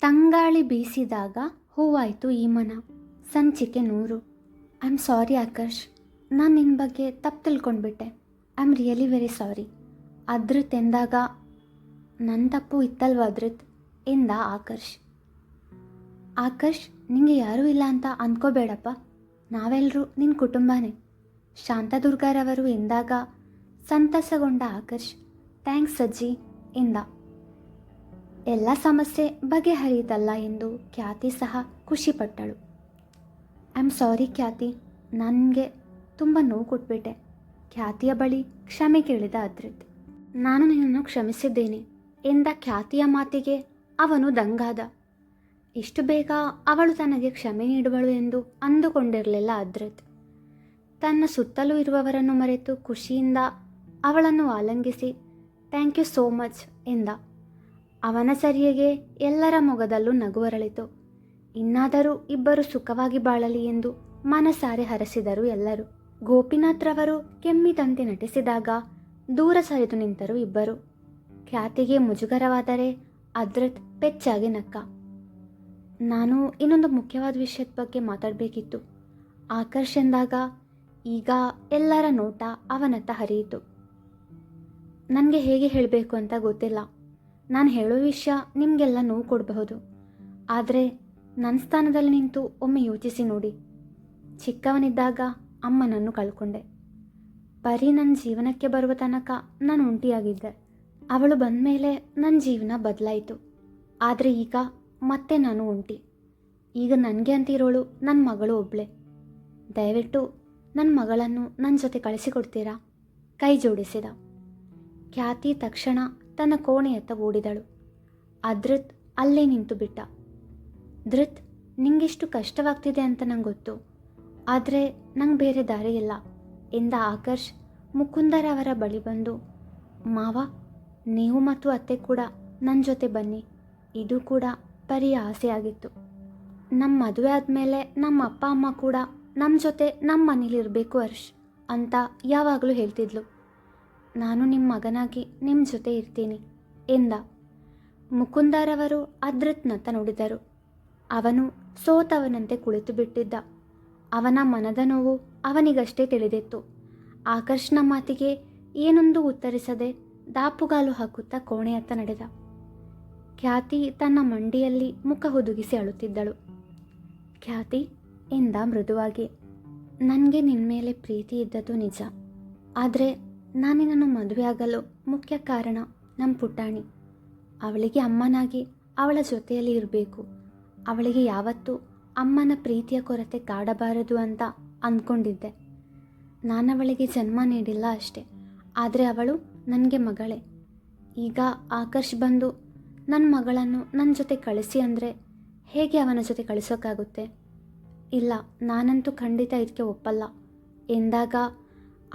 ತಂಗಾಳಿ ಬೀಸಿದಾಗ ಹೂವಾಯಿತು ಈ ಮನ. ಸಂಚಿಕೆ 100. ಐ ಆಮ್ ಸಾರಿ ಆಕರ್ಷ್, ನಾನು ನಿನ್ನ ಬಗ್ಗೆ ತಪ್ಪು ತಿಳ್ಕೊಂಡ್ಬಿಟ್ಟೆ. I am really very sorry. ಅದ್ರತ್ ಎಂದಾಗ ನನ್ನ ತಪ್ಪು ಇತ್ತಲ್ವ ಅದ್ರತ್ ಎಂದ ಆಕರ್ಷ್. ಆಕರ್ಷ್, ನಿಂಗೆ ಯಾರೂ ಇಲ್ಲ ಅಂತ ಅಂದ್ಕೋಬೇಡಪ್ಪ, ನಾವೆಲ್ಲರೂ ನಿನ್ನ ಕುಟುಂಬನೇ. ಶಾಂತದುರ್ಗಾರವರು ಎಂದಾಗ ಸಂತಸಗೊಂಡ ಆಕರ್ಷ್, ಥ್ಯಾಂಕ್ಸ್ ಅಜ್ಜಿ ಎಂದ. ಎಲ್ಲ ಸಮಸ್ಯೆ ಬಗೆಹರಿಯಿತಲ್ಲ ಎಂದು ಖ್ಯಾತಿ ಸಹ ಖುಷಿಪಟ್ಟಳು. ಐ ಆಮ್ ಸಾರಿ ಖ್ಯಾತಿ, ನನಗೆ ತುಂಬ ನೋವು ಕೊಟ್ಬಿಟ್ಟೆ. ಖ್ಯಾತಿಯ ಬಳಿ ಕ್ಷಮೆ ಕೇಳಿದ ಅದ್ರಿತ್. ನಾನು ನಿನ್ನನ್ನು ಕ್ಷಮಿಸಿದ್ದೇನೆ ಎಂದ ಖ್ಯಾತಿಯ ಮಾತಿಗೆ ಅವನು ದಂಗಾದ. ಇಷ್ಟು ಬೇಗ ಅವಳು ತನಗೆ ಕ್ಷಮೆ ನೀಡುವಳು ಎಂದು ಅಂದುಕೊಂಡಿರಲಿಲ್ಲ ಅದ್ರಿತ್. ತನ್ನ ಸುತ್ತಲೂ ಇರುವವರನ್ನು ಮರೆತು ಖುಷಿಯಿಂದ ಅವಳನ್ನು ಆಲಂಗಿಸಿ ಥ್ಯಾಂಕ್ ಯು ಸೋ ಮಚ್ ಎಂದ. ಅವನ ಚರ್ಯೆಗೆ ಎಲ್ಲರ ಮೊಗದಲ್ಲೂ ನಗು ಅರಳಿತು. ಇನ್ನಾದರೂ ಇಬ್ಬರು ಸುಖವಾಗಿ ಬಾಳಲಿ ಎಂದು ಮನಸಾರೆ ಹರಸಿದರು ಎಲ್ಲರೂ. ಗೋಪಿನಾಥ್ರವರು ಕೆಮ್ಮಿದಂತೆ ನಟಿಸಿದಾಗ ದೂರ ಸರಿದು ನಿಂತರು ಇಬ್ಬರು. ಖ್ಯಾತಿಗೆ ಮುಜುಗರವಾದರೆ ಅದ್ರತ್ ಪೆಚ್ಚಾಗಿ ನಕ್ಕ. ನಾನು ಇನ್ನೊಂದು ಮುಖ್ಯವಾದ ವಿಷಯದ ಬಗ್ಗೆ ಮಾತಾಡಬೇಕಿತ್ತು ಆಕರ್ಷ್ ಎಂದಾಗ ಈಗ ಎಲ್ಲರ ನೋಟ ಅವನತ್ತ ಹರಿಯಿತು. ನನಗೆ ಹೇಗೆ ಹೇಳಬೇಕು ಅಂತ ಗೊತ್ತಿಲ್ಲ. ನಾನು ಹೇಳೋ ವಿಷಯ ನಿಮಗೆಲ್ಲ ನೋವು ಕೊಡಬಹುದು, ಆದರೆ ನನ್ನ ಸ್ಥಾನದಲ್ಲಿ ನಿಂತು ಒಮ್ಮೆ ಯೋಚಿಸಿ ನೋಡಿ. ಚಿಕ್ಕವನಿದ್ದಾಗ ಅಮ್ಮನನ್ನು ಕಳ್ಕೊಂಡೆ. ಪರಿ ನನ್ನ ಜೀವನಕ್ಕೆ ಬರುವ ತನಕ ನಾನು ಒಂಟಿಯಾಗಿದ್ದೆ. ಅವಳು ಬಂದ ಮೇಲೆ ನನ್ನ ಜೀವನ ಬದಲಾಯಿತು. ಆದರೆ ಈಗ ಮತ್ತೆ ನಾನು ಒಂಟಿ. ಈಗ ನನಗೆ ಅಂತಿರೋಳು ನನ್ನ ಮಗಳು ಒಬ್ಬಳೆ. ದಯವಿಟ್ಟು ನನ್ನ ಮಗಳನ್ನು ನನ್ನ ಜೊತೆ ಕಳಿಸಿಕೊಡ್ತೀರಾ? ಕೈ ಜೋಡಿಸಿದ. ಖ್ಯಾತಿ ತಕ್ಷಣ ತನ್ನ ಕೋಣೆಯತ್ತ ಓಡಿದಳು. ಅದ್ರಿತ್ ಅಲ್ಲೇ ನಿಂತು ಬಿಟ್ಟ. ಧೃತ್, ನಿಂಗೆಷ್ಟು ಕಷ್ಟವಾಗ್ತಿದೆ ಅಂತ ನಂಗೆ ಗೊತ್ತು, ಆದರೆ ನಂಗೆ ಬೇರೆ ದಾರಿ ಇಲ್ಲ ಎಂದ ಆಕರ್ಷ್ ಮುಕುಂದರವರ ಬಳಿ ಬಂದು, ಮಾವ, ನೀವು ಮತ್ತು ಅತ್ತೆ ಕೂಡ ನನ್ನ ಜೊತೆ ಬನ್ನಿ. ಇದು ಕೂಡ ಪರಿಯ ಆಸೆಯಾಗಿತ್ತು. ನಮ್ಮ ಮದುವೆ ಆದಮೇಲೆ ನಮ್ಮ ಅಪ್ಪ ಅಮ್ಮ ಕೂಡ ನಮ್ಮ ಜೊತೆ ನಮ್ಮ ಮನೇಲಿರಬೇಕು ಹರ್ಷ್ ಅಂತ ಯಾವಾಗಲೂ ಹೇಳ್ತಿದ್ಲು. ನಾನು ನಿಮ್ಮ ಮಗನಾಗಿ ನಿಮ್ಮ ಜೊತೆ ಇರ್ತೀನಿ ಎಂದ. ಮುಕುಂದರವರು ಅದ್ರಿತ್ನತ್ತ ನೋಡಿದರು. ಅವನು ಸೋತವನಂತೆ ಕುಳಿತು ಬಿಟ್ಟಿದ್ದ. ಅವನ ಮನದ ನೋವು ಅವನಿಗಷ್ಟೇ ತಿಳಿದಿತ್ತು. ಆಕರ್ಷ್ನ ಮಾತಿಗೆ ಏನೊಂದು ಉತ್ತರಿಸದೆ ದಾಪುಗಾಲು ಹಾಕುತ್ತಾ ಕೋಣೆಯತ್ತ ನಡೆದ. ಖ್ಯಾತಿ ತನ್ನ ಮಂಡಿಯಲ್ಲಿ ಮುಖ ಹುದುಗಿಸಿ ಅಳುತ್ತಿದ್ದಳು. ಖ್ಯಾತಿ ಎಂದ ಮೃದುವಾಗಿ, ನನಗೆ ನಿನ್ನ ಮೇಲೆ ಪ್ರೀತಿ ಇದ್ದದ್ದು ನಿಜ, ಆದರೆ ನಾನು ನಿನ್ನನ್ನು ಮದುವೆಯಾಗಲು ಮುಖ್ಯ ಕಾರಣ ನಮ್ಮ ಪುಟಾಣಿ. ಅವಳಿಗೆ ಅಮ್ಮನಾಗಿ ಅವಳ ಜೊತೆಯಲ್ಲಿ ಇರಬೇಕು. ಅವಳಿಗೆ ಯಾವತ್ತೂ ಅಮ್ಮನ ಪ್ರೀತಿಯ ಕೊರತೆ ಕಾಡಬಾರದು ಅಂತ ಅಂದ್ಕೊಂಡಿದ್ದೆ. ನಾನು ಅವಳಿಗೆ ಜನ್ಮ ನೀಡಿಲ್ಲ ಅಷ್ಟೆ, ಆದರೆ ಅವಳು ನನಗೆ ಮಗಳೇ. ಈಗ ಆಕರ್ಷ್ ಬಂದು ನನ್ನ ಮಗಳನ್ನು ನನ್ನ ಜೊತೆ ಕಳಿಸಿ ಅಂದರೆ ಹೇಗೆ ಅವನ ಜೊತೆ ಕಳಿಸೋಕ್ಕಾಗುತ್ತೆ? ಇಲ್ಲ, ನಾನಂತೂ ಖಂಡಿತ ಇದಕ್ಕೆ ಒಪ್ಪಲ್ಲ ಎಂದಾಗ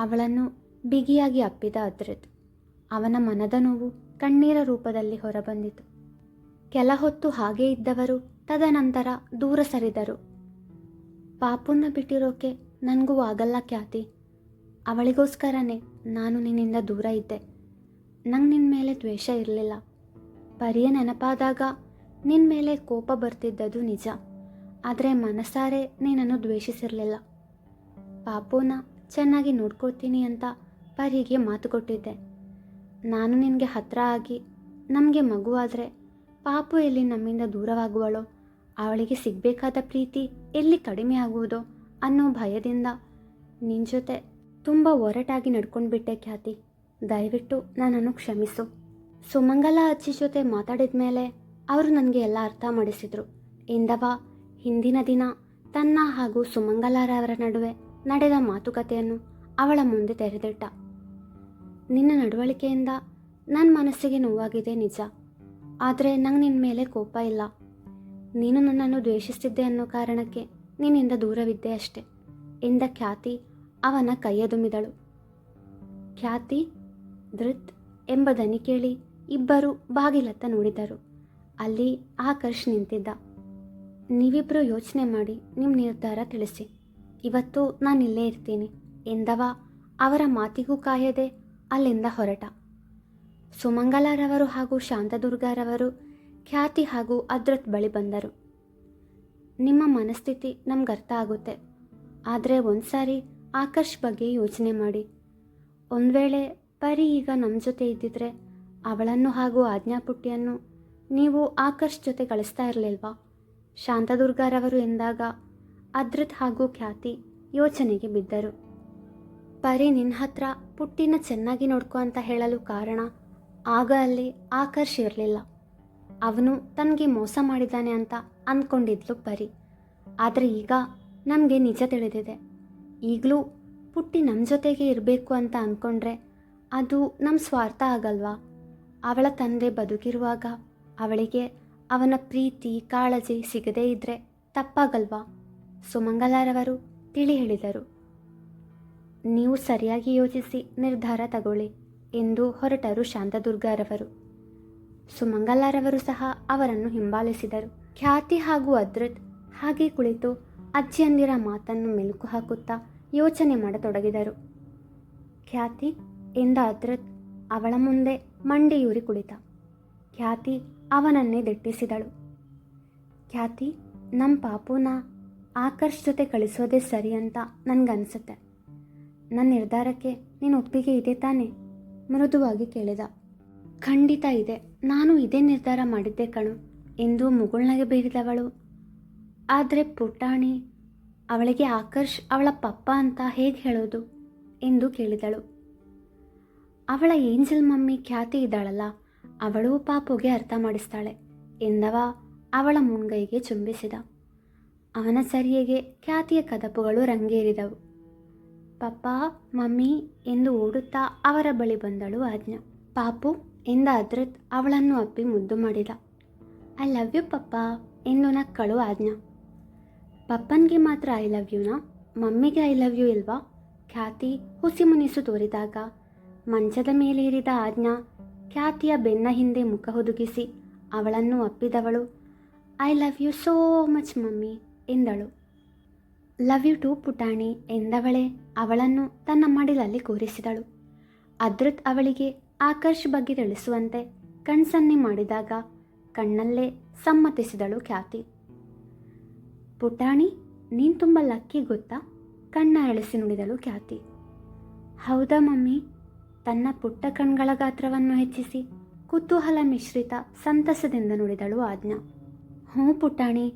ಅವಳನ್ನು ಬಿಗಿಯಾಗಿ ಅಪ್ಪಿದ ಅದ್ರಿತ್. ಅವನ ಮನದ ನೋವು ಕಣ್ಣೀರ ರೂಪದಲ್ಲಿ ಹೊರಬಂದಿತು. ಕೆಲ ಹೊತ್ತು ಹಾಗೇ ಇದ್ದವರು ತದನಂತರ ದೂರ ಸರಿದರು. ಪಾಪುನ ಬಿಟ್ಟಿರೋಕೆ ನನಗೂ ಆಗಲ್ಲ ಖ್ಯಾತಿ. ಅವಳಿಗೋಸ್ಕರನೇ ನಾನು ನಿನ್ನಿಂದ ದೂರ ಇದ್ದೆ. ನಂಗೆ ನಿನ್ನ ಮೇಲೆ ದ್ವೇಷ ಇರಲಿಲ್ಲ. ಪರಿಯ ನೆನಪಾದಾಗ ನಿನ್ನ ಮೇಲೆ ಕೋಪ ಬರ್ತಿದ್ದದು ನಿಜ, ಆದರೆ ಮನಸಾರೆ ನೀನನ್ನು ದ್ವೇಷಿಸಿರಲಿಲ್ಲ. ಪಾಪುನ ಚೆನ್ನಾಗಿ ನೋಡ್ಕೊಳ್ತೀನಿ ಅಂತ ಪರಿಗೆ ಮಾತು ಕೊಟ್ಟಿದ್ದೆ. ನಾನು ನಿನಗೆ ಹತ್ತಿರ ಆಗಿ ನಮಗೆ ಮಗುವಾದರೆ ಪಾಪು ಎಲ್ಲಿ ನಮ್ಮಿಂದ ದೂರವಾಗುವಳೋ, ಅವಳಿಗೆ ಸಿಗಬೇಕಾದ ಪ್ರೀತಿ ಎಲ್ಲಿ ಕಡಿಮೆ ಆಗುವುದೋ ಅನ್ನೋ ಭಯದಿಂದ ನಿನ್ನ ಜೊತೆ ತುಂಬ ಒರಟಾಗಿ ನಡ್ಕೊಂಡ್ಬಿಟ್ಟೆ ಖ್ಯಾತಿ. ದಯವಿಟ್ಟು ನನ್ನನ್ನು ಕ್ಷಮಿಸು. ಸುಮಂಗಲ ಅಜ್ಜಿ ಜೊತೆ ಮಾತಾಡಿದ ಮೇಲೆ ಅವರು ನನಗೆ ಎಲ್ಲ ಅರ್ಥ ಮಾಡಿಸಿದರು ಎಂದವ ಹಿಂದಿನ ದಿನ ತನ್ನ ಹಾಗೂ ಸುಮಂಗಲರವರ ನಡುವೆ ನಡೆದ ಮಾತುಕತೆಯನ್ನು ಅವಳ ಮುಂದೆ ತೆರೆದಿಟ್ಟ. ನಿನ್ನ ನಡವಳಿಕೆಯಿಂದ ನನ್ನ ಮನಸ್ಸಿಗೆ ನೋವಾಗಿದೆ ನಿಜ, ಆದರೆ ನಂಗೆ ನಿನ್ನ ಮೇಲೆ ಕೋಪ ಇಲ್ಲ. ನೀನು ನನ್ನನ್ನು ದ್ವೇಷಿಸ್ತಿದ್ದೆ ಅನ್ನೋ ಕಾರಣಕ್ಕೆ ನಿನ್ನಿಂದ ದೂರವಿದ್ದೆ ಅಷ್ಟೆ ಎಂದ ಖ್ಯಾತಿ ಅವನ ಕೈಯದುಮಿದಳು. ಖ್ಯಾತಿ, ಧೃತ್ ಎಂಬ ದನಿ ಕೇಳಿ ಇಬ್ಬರು ಬಾಗಿಲತ್ತ ನೋಡಿದರು. ಅಲ್ಲಿ ಆಕರ್ಷ್ ನಿಂತಿದ್ದ. ನೀವಿಬ್ಬರು ಯೋಚನೆ ಮಾಡಿ ನಿಮ್ಮ ನಿರ್ಧಾರ ತಿಳಿಸಿ. ಇವತ್ತು ನಾನು ಇಲ್ಲೇ ಇರ್ತೀನಿ ಎಂದವ ಅವರ ಮಾತಿಗೂ ಕಾಯದೆ ಅಲ್ಲಿಂದ ಹೊರಟ. ಸುಮಂಗಲರವರು ಹಾಗೂ ಶಾಂತದುರ್ಗಾರವರು ಖ್ಯಾತಿ ಹಾಗೂ ಅದ್ರತ್ ಬಳಿ ಬಂದರು. ನಿಮ್ಮ ಮನಸ್ಥಿತಿ ನಮ್ಗೆ ಅರ್ಥ ಆಗುತ್ತೆ. ಆದರೆ ಒಂದು ಸಾರಿ ಆಕರ್ಷ್ ಬಗ್ಗೆ ಯೋಚನೆ ಮಾಡಿ. ಒಂದು ವೇಳೆ ಪರಿ ಈಗ ನಮ್ಮ ಜೊತೆ ಇದ್ದಿದ್ರೆ ಅವಳನ್ನು ಹಾಗೂ ಆಜ್ಞಾಪುಟ್ಟಿಯನ್ನು ನೀವು ಆಕರ್ಷ್ ಜೊತೆ ಕಳಿಸ್ತಾ ಇರಲಿಲ್ವಾ? ಶಾಂತದುರ್ಗಾರವರು ಎಂದಾಗ ಅದ್ರತ್ ಹಾಗೂ ಖ್ಯಾತಿ ಯೋಚನೆಗೆ ಬಿದ್ದರು. ಪರಿ ನಿನ್ನ ಹತ್ರ ಪುಟ್ಟಿನ ಚೆನ್ನಾಗಿ ನೋಡ್ಕೊ ಅಂತ ಹೇಳಲು ಕಾರಣ, ಆಗ ಅಲ್ಲಿ ಆಕರ್ಷ್ ಇರಲಿಲ್ಲ. ಅವನು ತನಗೆ ಮೋಸ ಮಾಡಿದ್ದಾನೆ ಅಂತ ಅಂದ್ಕೊಂಡಿದ್ಲು ಪರಿ. ಆದರೆ ಈಗ ನಮಗೆ ನಿಜ ತಿಳಿದಿದೆ. ಈಗಲೂ ಪುಟ್ಟಿ ನಮ್ಮ ಜೊತೆಗೆ ಇರಬೇಕು ಅಂತ ಅಂದ್ಕೊಂಡ್ರೆ ಅದು ನಮ್ಮ ಸ್ವಾರ್ಥ ಆಗಲ್ವಾ? ಅವಳ ತಂದೆ ಬದುಕಿರುವಾಗ ಅವಳಿಗೆ ಅವನ ಪ್ರೀತಿ ಕಾಳಜಿ ಸಿಗದೇ ಇದ್ದರೆ ತಪ್ಪಾಗಲ್ವಾ? ಸುಮಂಗಲಾರವರು ತಿಳಿ ಹೇಳಿದರು. ನೀವು ಸರಿಯಾಗಿ ಯೋಚಿಸಿ ನಿರ್ಧಾರ ತಗೊಳ್ಳಿ ಎಂದು ಹೊರಟರು ಶಾಂತದುರ್ಗಾರವರು. ಸುಮಂಗಲಾರವರು ಸಹ ಅವರನ್ನು ಹಿಂಬಾಲಿಸಿದರು. ಖ್ಯಾತಿ ಹಾಗೂ ಅದ್ರತ್ ಹಾಗೆ ಕುಳಿತು ಅಜ್ಜಿಯಂದಿರ ಮಾತನ್ನು ಮೆಲುಕು ಹಾಕುತ್ತಾ ಯೋಚನೆ ಮಾಡತೊಡಗಿದರು. ಖ್ಯಾತಿ ಎಂದ ಅದ್ರತ್ ಅವಳ ಮುಂದೆ ಮಂಡಿಯೂರಿ ಕುಳಿತ. ಖ್ಯಾತಿ ಅವನನ್ನೇ ದಿಟ್ಟಿಸಿದಳು. ಖ್ಯಾತಿ, ನಮ್ಮ ಪಾಪುನ ಆಕರ್ಷ್ ಜೊತೆ ಕಳಿಸೋದೇ ಸರಿ ಅಂತ ನನಗನ್ಸುತ್ತೆ. ನನ್ನ ನಿರ್ಧಾರಕ್ಕೆ ನೀನು ಒಪ್ಪಿಗೆ ಇದೆ ತಾನೆ? ಮೃದುವಾಗಿ ಕೇಳಿದ. ಖಂಡಿತ ಇದೆ, ನಾನು ಇದೇ ನಿರ್ಧಾರ ಮಾಡಿದ್ದೆ ಕಣು ಎಂದು ಮುಗುಳ್ನಗೆ ಬೀರಿದವಳು. ಆದರೆ ಪುಟಾಣಿ, ಅವಳಿಗೆ ಆಕರ್ಷ್ ಅವಳ ಪಪ್ಪ ಅಂತ ಹೇಗೆ ಹೇಳೋದು ಎಂದು ಕೇಳಿದಳು. ಅವಳ ಏಂಜಲ್ ಮಮ್ಮಿ ಖ್ಯಾತಿ ಇದ್ದಾಳಲ್ಲ, ಅವಳು ಪಾಪುಗೆ ಅರ್ಥ ಮಾಡಿಸ್ತಾಳೆ ಎಂದವ ಅವಳ ಮುಂಗೈಗೆ ಚುಂಬಿಸಿದ. ಅವನ ಸರಿಯೆಗೆ ಖ್ಯಾತಿಯ ಕದಪುಗಳು ರಂಗೇರಿದವು. ಪಪ್ಪ, ಮಮ್ಮಿ ಎಂದು ಓಡುತ್ತಾ ಅವರ ಬಳಿ ಬಂದಳು ಆಜ್ಞಾ. ಪಾಪು ಎಂದ ಅದ್ರತ್ ಅವಳನ್ನು ಅಪ್ಪಿ ಮುದ್ದು ಮಾಡಿದ. ಐ ಲವ್ ಯು ಪಪ್ಪ ಎಂದು ನಕ್ಕಳು ಆಜ್ಞಾ. ಪಪ್ಪನಿಗೆ ಮಾತ್ರ ಐ ಲವ್ ಯುನಾ? ಮಮ್ಮಿಗೆ ಐ ಲವ್ ಯು ಇಲ್ವಾ? ಖ್ಯಾತಿ ಹುಸಿ ಮುನಿಸು ತೋರಿದಾಗ ಮಂಚದ ಮೇಲೇರಿದ ಆಜ್ಞಾ ಖ್ಯಾತಿಯ ಬೆನ್ನ ಹಿಂದೆ ಮುಖ ಹುದುಗಿಸಿ ಅವಳನ್ನು ಅಪ್ಪಿದವಳು. I love you so much mummy ಎಂದಳು. ಲವ್ ಯು ಟು ಪುಟಾಣಿ ಎಂದವಳೆ ಅವಳನ್ನು ತನ್ನ ಮಡಿಲಲ್ಲಿ ಕೂರಿಸಿದಳು. ಅದ್ರತ್ ಅವಳಿಗೆ ಆಕರ್ಷ್ ಬಗ್ಗೆ ತಿಳಿಸುವಂತೆ ಕಣ್ಸನ್ನೆ ಮಾಡಿದಾಗ ಕಣ್ಣಲ್ಲೇ ಸಮ್ಮತಿಸಿದಳು ಖ್ಯಾತಿ. ಪುಟಾಣಿ, ನೀನು ತುಂಬ ಲಕ್ಕಿ ಗೊತ್ತಾ? ಕಣ್ಣ ಅರಳಿಸಿ ನುಡಿದಳು ಖ್ಯಾತಿ. ಹೌದಾ ಮಮ್ಮಿ? ತನ್ನ ಪುಟ್ಟ ಕಣ್ಗಳ ಗಾತ್ರವನ್ನು ಹೆಚ್ಚಿಸಿ ಕುತೂಹಲ ಮಿಶ್ರಿತ ಸಂತಸದಿಂದ ನುಡಿದಳು ಆಜ್ಞಾ. ಹ್ಞೂ ಪುಟಾಣಿ,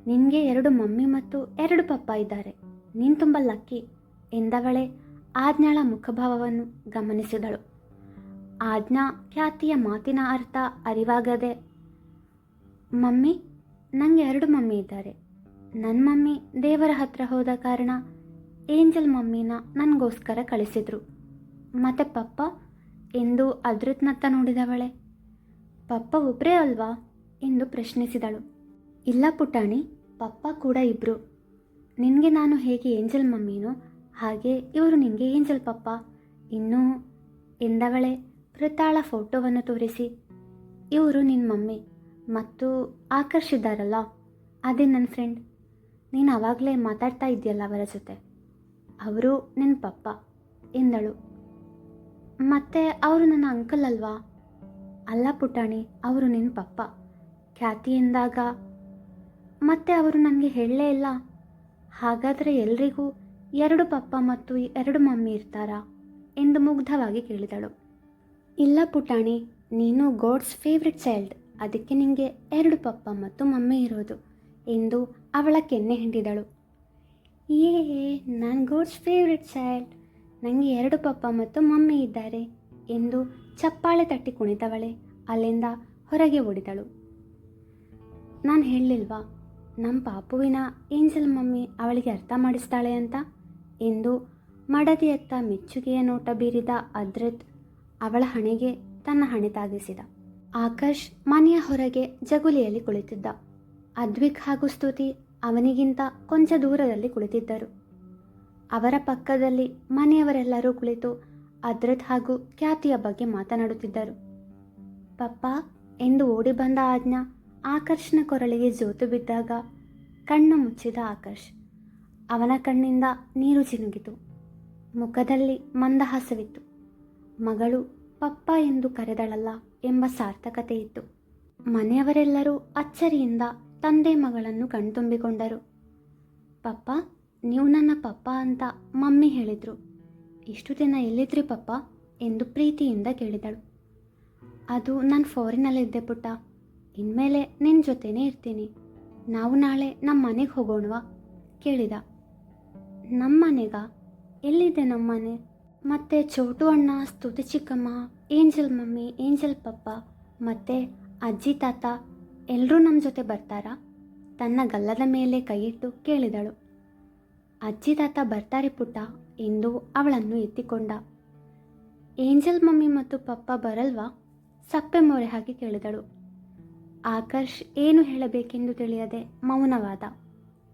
ನಿನಗೆ 2 ಮಮ್ಮಿ ಮತ್ತು 2 ಪಪ್ಪ ಇದ್ದಾರೆ. ನೀನು ತುಂಬ ಲಕ್ಕಿ ಎಂದವಳೆ ಆಜ್ಞಾಳ ಮುಖಭಾವವನ್ನು ಗಮನಿಸಿದಳು. ಆಜ್ಞಾ ಖ್ಯಾತಿಯ ಮಾತಿನ ಅರ್ಥ ಅರಿವಾಗದೆ, ಮಮ್ಮಿ, ನನಗೆ 2 ಮಮ್ಮಿ ಇದ್ದಾರೆ. ನನ್ನ ಮಮ್ಮಿ ದೇವರ ಹತ್ರ ಹೋದ ಕಾರಣ ಏಂಜಲ್ ಮಮ್ಮಿನ ನನಗೋಸ್ಕರ ಕಳಿಸಿದ್ರು. ಮತ್ತು ಪಪ್ಪ ಎಂದು ಅದ್ರತ್ನತ್ತ ನೋಡಿದವಳೆ. ಪಪ್ಪ ಒಬ್ಬರೇ ಅಲ್ವಾ ಎಂದು ಪ್ರಶ್ನಿಸಿದಳು. ಇಲ್ಲ ಪುಟಾಣಿ, ಪಪ್ಪ ಕೂಡ ಇಬ್ಬರು. ನಿನಗೆ ನಾನು ಹೇಗೆ ಏಂಜಲ್ ಮಮ್ಮಿನೋ ಹಾಗೆ ಇವರು ನಿನಗೆ ಏಂಜಲ್ ಪಪ್ಪ. ಇನ್ನೂ ಎಂದವಳೆ ಕೃತಾಳ ಫೋಟೋವನ್ನು ತೋರಿಸಿ, ಇವರು ನಿನ್ನ ಮಮ್ಮಿ ಮತ್ತು ಆಕರ್ಷಿದ್ದಾರಲ್ಲ, ಅದೇ ನನ್ನ ಫ್ರೆಂಡ್. ನೀನು ಆವಾಗಲೇ ಮಾತಾಡ್ತಾ ಇದೆಯಲ್ಲ ಅವರ ಜೊತೆ, ಅವರು ನಿನ್ನ ಪಪ್ಪ ಎಂದಳು. ಮತ್ತೆ ಅವರು ನನ್ನ ಅಂಕಲ್ ಅಲ್ವಾ? ಅಲ್ಲ ಪುಟಾಣಿ, ಅವರು ನಿನ್ನ ಪಪ್ಪ. ಖ್ಯಾತಿ ಎಂದಾಗ ಮತ್ತೆ ಅವರು ನನಗೆ ಹೇಳಲೇ ಇಲ್ಲ. ಹಾಗಾದರೆ ಎಲ್ರಿಗೂ 2 ಪಪ್ಪ ಮತ್ತು 2 ಮಮ್ಮಿ ಇರ್ತಾರಾ ಎಂದು ಮುಗ್ಧವಾಗಿ ಕೇಳಿದಳು. ಇಲ್ಲ ಪುಟಾಣಿ, ನೀನು ಗಾಡ್ಸ್ ಫೇವ್ರೆಟ್ ಚೈಲ್ಡ್, ಅದಕ್ಕೆ ನಿನಗೆ 2 ಪಪ್ಪ ಮತ್ತು ಮಮ್ಮಿ ಇರೋದು ಎಂದು ಅವಳ ಕೆನ್ನೆ ಹಿಂಡಿದಳು. ನಾನು ಗಾಡ್ಸ್ ಫೇವ್ರೆಟ್ ಚೈಲ್ಡ್, ನನಗೆ 2 ಪಪ್ಪ ಮತ್ತು ಮಮ್ಮಿ ಇದ್ದಾರೆ ಎಂದು ಚಪ್ಪಾಳೆ ತಟ್ಟಿ ಕುಣಿತವಳೆ ಅಲ್ಲಿಂದ ಹೊರಗೆ ಓಡಿದಳು. ನಾನು ಹೇಳಲಿಲ್ವಾ ನಮ್ಮ ಪಾಪುವಿನ ಏಂಜಲ್ ಮಮ್ಮಿ ಅವಳಿಗೆ ಅರ್ಥ ಮಾಡಿಸ್ತಾಳೆ ಅಂತ ಎಂದು ಮಡದಿಯತ್ತ ಮೆಚ್ಚುಗೆಯ ನೋಟ ಬೀರಿದ ಅದ್ರತ್ ಅವಳ ಹಣೆಗೆ ತನ್ನ ಹಣೆ ತಾಗಿಸಿದ. ಆಕರ್ಷ್ ಮನೆಯ ಹೊರಗೆ ಜಗುಲಿಯಲ್ಲಿ ಕುಳಿತಿದ್ದ. ಅದ್ವಿಕ್ ಹಾಗೂ ಸ್ತುತಿ ಅವನಿಗಿಂತ ಕೊಂಚ ದೂರದಲ್ಲಿ ಕುಳಿತಿದ್ದರು. ಅವರ ಪಕ್ಕದಲ್ಲಿ ಮನೆಯವರೆಲ್ಲರೂ ಕುಳಿತು ಅದ್ರತ್ ಹಾಗೂ ಖ್ಯಾತಿಯ ಬಗ್ಗೆ ಮಾತನಾಡುತ್ತಿದ್ದರು. ಪಪ್ಪ ಎಂದು ಓಡಿ ಬಂದ ಆಜ್ಞಾ ಆಕರ್ಷ್ನ ಕೊರಳಿಗೆ ಜೋತು ಬಿದ್ದಾಗ ಕಣ್ಣು ಮುಚ್ಚಿದ ಆಕರ್ಷ್. ಅವನ ಕಣ್ಣಿಂದ ನೀರು ಜಿನುಗಿತು. ಮುಖದಲ್ಲಿ ಮಂದಹಾಸವಿತ್ತು. ಮಗಳು ಪಪ್ಪ ಎಂದು ಕರೆದಳಲ್ಲ ಎಂಬ ಸಾರ್ಥಕತೆ ಇತ್ತು. ಮನೆಯವರೆಲ್ಲರೂ ಅಚ್ಚರಿಯಿಂದ ತಂದೆ ಮಗಳನ್ನು ಕಣ್ತುಂಬಿಕೊಂಡರು. ಪಪ್ಪ, ನೀವು ನನ್ನ ಪಪ್ಪ ಅಂತ ಮಮ್ಮಿ ಹೇಳಿದರು. ಇಷ್ಟು ದಿನ ಎಲ್ಲಿದ್ರಿ ಪಪ್ಪ ಎಂದು ಪ್ರೀತಿಯಿಂದ ಕೇಳಿದಳು. ಅದು ನಾನು ಫಾರಿನಲ್ಲಿದ್ದೆ ಪುಟ್ಟ. ಇನ್ಮೇಲೆ ನಿನ್ನ ಜೊತೆನೇ ಇರ್ತೀನಿ. ನಾವು ನಾಳೆ ನಮ್ಮ ಮನೆಗೆ ಹೋಗೋಣವಾ ಕೇಳಿದ. ನಮ್ಮ ಮನೆಗ? ಎಲ್ಲಿದೆ ನಮ್ಮ ಮನೆ? ಮತ್ತು ಚೋಟು ಅಣ್ಣ, ಸ್ತುತಿ ಚಿಕ್ಕಮ್ಮ, ಏಂಜಲ್ ಮಮ್ಮಿ, ಏಂಜಲ್ ಪಪ್ಪ ಮತ್ತು ಅಜ್ಜಿ ತಾತ ಎಲ್ಲರೂ ನಮ್ಮ ಜೊತೆ ಬರ್ತಾರಾ? ತನ್ನ ಗಲ್ಲದ ಮೇಲೆ ಕೈಯಿಟ್ಟು ಕೇಳಿದಳು. ಅಜ್ಜಿ ತಾತ ಬರ್ತಾರೆ ಪುಟ್ಟ ಎಂದು ಅವಳನ್ನು ಎತ್ತಿಕೊಂಡ. ಏಂಜಲ್ ಮಮ್ಮಿ ಮತ್ತು ಪಪ್ಪ ಬರಲ್ವಾ? ಸಪ್ಪೆ ಮೊರೆ ಹಾಕಿ ಕೇಳಿದಳು. ಆಕರ್ಷ್ ಏನು ಹೇಳಬೇಕೆಂದು ತಿಳಿಯದೆ ಮೌನವಾದ.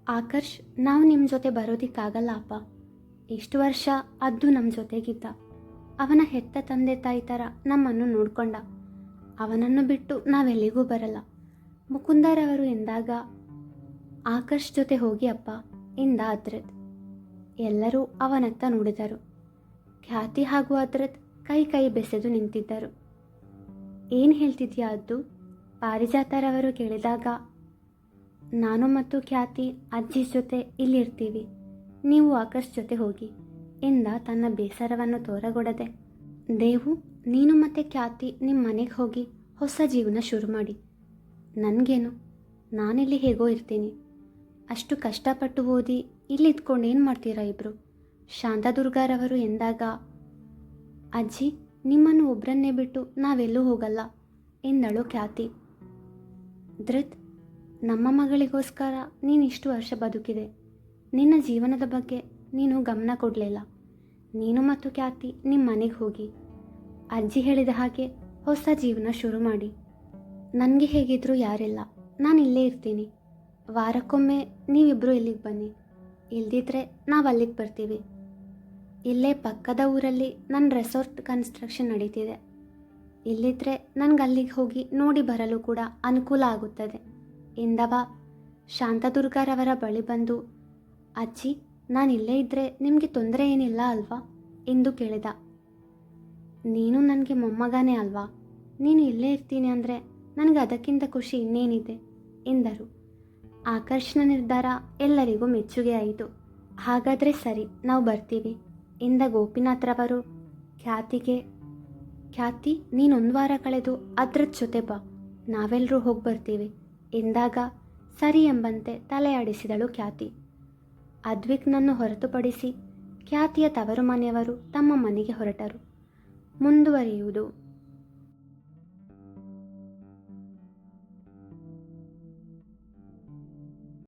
ಆಕರ್ಷ್, ನಾವು ನಿಮ್ಮ ಜೊತೆ ಬರೋದಿಕ್ಕಾಗಲ್ಲ ಅಪ್ಪ. ಇಷ್ಟು ವರ್ಷ ಅದ್ದು ನಮ್ಮ ಜೊತೆಗಿದ್ದ. ಅವನ ಹೆತ್ತ ತಂದೆ ತಾಯಿ ಥರ ನಮ್ಮನ್ನು ನೋಡಿಕೊಂಡ. ಅವನನ್ನು ಬಿಟ್ಟು ನಾವೆಲ್ಲಿಗೂ ಬರಲ್ಲ. ಮುಕುಂದರವರು ಎಂದಾಗ ಆಕರ್ಷ್ ಜೊತೆ ಹೋಗಿ ಅಪ್ಪ ಎಂದ ಅದ್ರದ್. ಎಲ್ಲರೂ ಅವನತ್ತ ನೋಡಿದರು. ಖ್ಯಾತಿ ಹಾಗೂ ಅದ್ರದ್ ಕೈ ಕೈ ಬೆಸೆದು ನಿಂತಿದ್ದರು. ಏನು ಹೇಳ್ತಿದ್ಯಾ ಅದ್ದು? ಪಾರಿಜಾತರವರು ಕೇಳಿದಾಗ, ನಾನು ಮತ್ತು ಖ್ಯಾತಿ ಅಜ್ಜಿ ಜೊತೆ ಇಲ್ಲಿರ್ತೀವಿ, ನೀವು ಆಕರ್ಷ್ ಜೊತೆ ಹೋಗಿ ಎಂದ ತನ್ನ ಬೇಸರವನ್ನು ತೋರಗೊಡದೆ. ದೇವು, ನೀನು ಮತ್ತು ಖ್ಯಾತಿ ನಿಮ್ಮ ಮನೆಗೆ ಹೋಗಿ ಹೊಸ ಜೀವನ ಶುರು ಮಾಡಿ. ನನಗೇನು, ನಾನಿಲ್ಲಿ ಹೇಗೋ ಇರ್ತೀನಿ. ಅಷ್ಟು ಕಷ್ಟಪಟ್ಟು ಓದಿ ಇಲ್ಲಿ ಇದ್ಕೊಂಡು ಏನು ಮಾಡ್ತೀರಾ ಇಬ್ಬರು? ಶಾಂತದುರ್ಗಾರವರು ಎಂದಾಗ, ಅಜ್ಜಿ, ನಿಮ್ಮನ್ನು ಒಬ್ಬರನ್ನೇ ಬಿಟ್ಟು ನಾವೆಲ್ಲೂ ಹೋಗಲ್ಲ ಎಂದಳು ಖ್ಯಾತಿ. ಧೃತ್, ನಮ್ಮ ಮಗಳಿಗೋಸ್ಕರ ನೀನು ಇಷ್ಟು ವರ್ಷ ಬದುಕಿದೆ. ನಿನ್ನ ಜೀವನದ ಬಗ್ಗೆ ನೀನು ಗಮನ ಕೊಡಲಿಲ್ಲ. ನೀನು ಮತ್ತು ಖ್ಯಾತಿ ನಿಮ್ಮ ಮನೆಗೆ ಹೋಗಿ ಅಜ್ಜಿ ಹೇಳಿದ ಹಾಗೆ ಹೊಸ ಜೀವನ ಶುರು ಮಾಡಿ. ನನಗೆ ಹೇಗಿದ್ದರೂ ಯಾರಿಲ್ಲ, ನಾನು ಇಲ್ಲೇ ಇರ್ತೀನಿ. ವಾರಕ್ಕೊಮ್ಮೆ ನೀವಿಬ್ಬರು ಇಲ್ಲಿಗೆ ಬನ್ನಿ. ಇಲ್ದಿದ್ರೆ ನಾವು ಅಲ್ಲಿಗೆ ಬರ್ತೀವಿ. ಇಲ್ಲೇ ಪಕ್ಕದ ಊರಲ್ಲಿ ನನ್ನ ರೆಸಾರ್ಟ್ ಕನ್ಸ್ಟ್ರಕ್ಷನ್ ನಡೀತಿದೆ. ಇಲ್ಲಿದ್ದರೆ ನನಗೆ ಅಲ್ಲಿಗೆ ಹೋಗಿ ನೋಡಿ ಬರಲು ಕೂಡ ಅನುಕೂಲ ಆಗುತ್ತದೆ ಎಂದವ ಶಾಂತದುರ್ಗಾರವರ ಬಳಿ ಬಂದು, ಅಜ್ಜಿ, ನಾನು ಇಲ್ಲೇ ಇದ್ದರೆ ನಿಮಗೆ ತೊಂದರೆ ಏನಿಲ್ಲ ಅಲ್ವಾ ಎಂದು ಕೇಳಿದ. ನೀನು ನನಗೆ ಮೊಮ್ಮಗನೇ ಅಲ್ವಾ? ನೀನು ಇಲ್ಲೇ ಇರ್ತೀನಿ ಅಂದರೆ ನನಗೆ ಅದಕ್ಕಿಂತ ಖುಷಿ ಇನ್ನೇನಿದೆ ಎಂದರು. ಆಕರ್ಷಣ ನಿರ್ಧಾರ ಎಲ್ಲರಿಗೂ ಮೆಚ್ಚುಗೆ ಆಯಿತು. ಹಾಗಾದರೆ ಸರಿ, ನಾವು ಬರ್ತೀವಿ ಎಂದ ಗೋಪಿನಾಥ್ರವರು ಖ್ಯಾತಿಗೆ, ಖ್ಯಾತಿ, ನೀನೊಂದು ವಾರ ಕಳೆದು ಅದ್ರ ಜೊತೆ ಬಾ, ನಾವೆಲ್ಲರೂ ಹೋಗಿ ಬರ್ತೀವಿ ಎಂದಾಗ ಸರಿ ಎಂಬಂತೆ ತಲೆಯಾಡಿಸಿದಳು ಖ್ಯಾತಿ. ಅದ್ವಿಕ್ನನ್ನು ಹೊರತುಪಡಿಸಿ ಖ್ಯಾತಿಯ ತವರು ಮನೆಯವರು ತಮ್ಮ ಮನೆಗೆ ಹೊರಟರು. ಮುಂದುವರಿಯುವುದು.